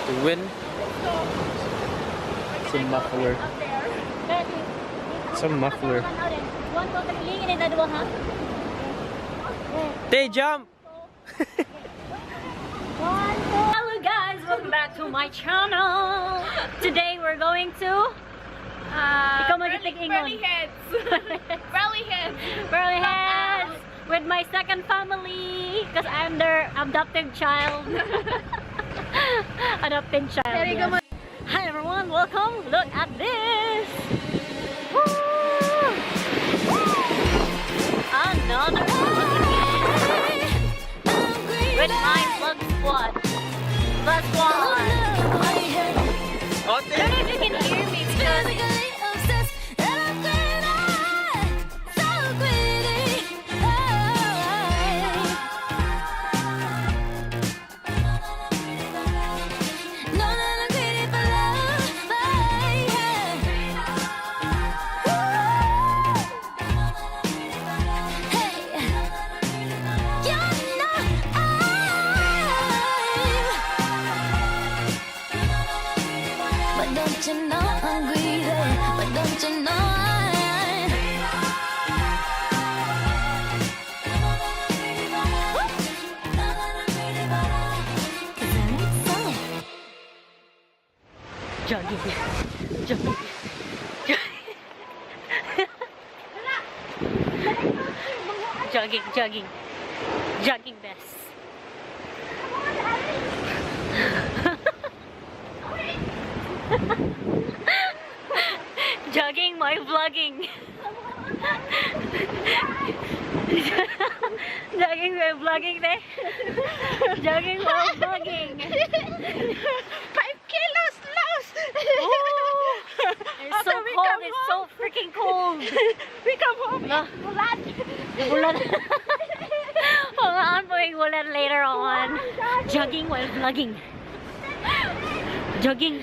The wind. It's a muffler. It's a muffler. They jump! Hello guys, welcome back to my channel. Today we're going to Burley Heads. Burley Heads. Burley Heads with my second family because I'm their adopted child. Adopted child. Yes. Hi everyone, welcome. Look at this. Woo! Another vlog again with my vlog squad. Vlog squad. I don't know if you can hear me because don't you know I'm greedy? But don't you know jogging. Jogging best. Jogging my vlogging. Jogging my vlogging there. Jogging my vlogging. 5 kilos lost. Oh, it's so cold. It's so freaking cold. We come home. Bulat. Bulan. I'm going bulan later on. Jogging while vlogging. Jogging.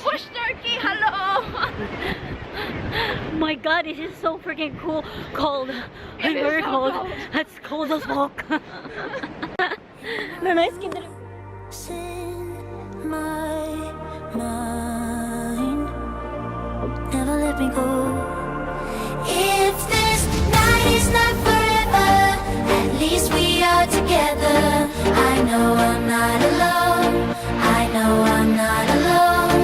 Push turkey. Hello. My God, this is so freaking cool. Cold. I'm very cold. It's cold as fuck. No, nice skin. in my mind? Never let me go. If this night is not forever, at least we are together. I know I'm not alone. I know I'm not alone.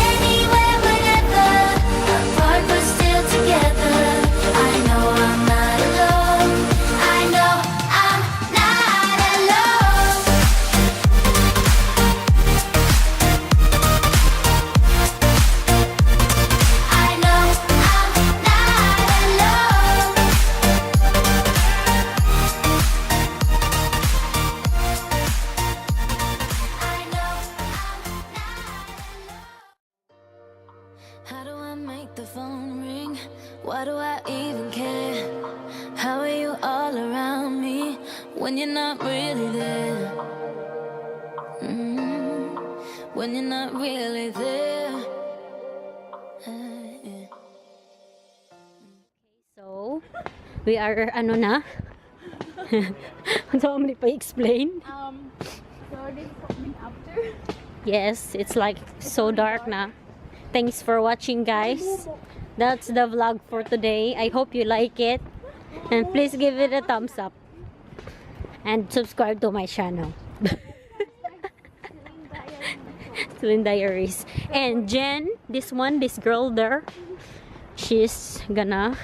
Anywhere, whenever, apart but still together. I know I'm not alone. I know I'm not alone. I know I'm not alone. I know I'm not alone. How do I make the phone ring? Why do I even care? How are you all around me when you're not really there? When you're not really there. Yeah. So, we are, ano na? So, many pa explain? So this is coming after. Yes, it's like so dark na. Thanks for watching, guys. That's the vlog for today. I hope you like it. And please give it a thumbs up. And subscribe to my channel. Celine Diaries. And Jen, this girl there, she's gonna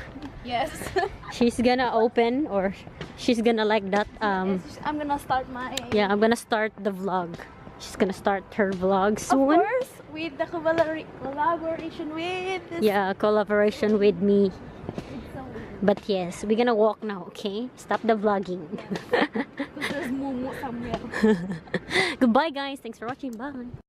open, or she's gonna like that. I'm gonna start my. Yeah, I'm gonna start the vlog. She's gonna start her vlog soon. Of course, with the collaboration with. Yeah, collaboration with me. But yes, we're gonna walk now, okay? Stop the vlogging. There's Momo somewhere. Goodbye, guys. Thanks for watching. Bye.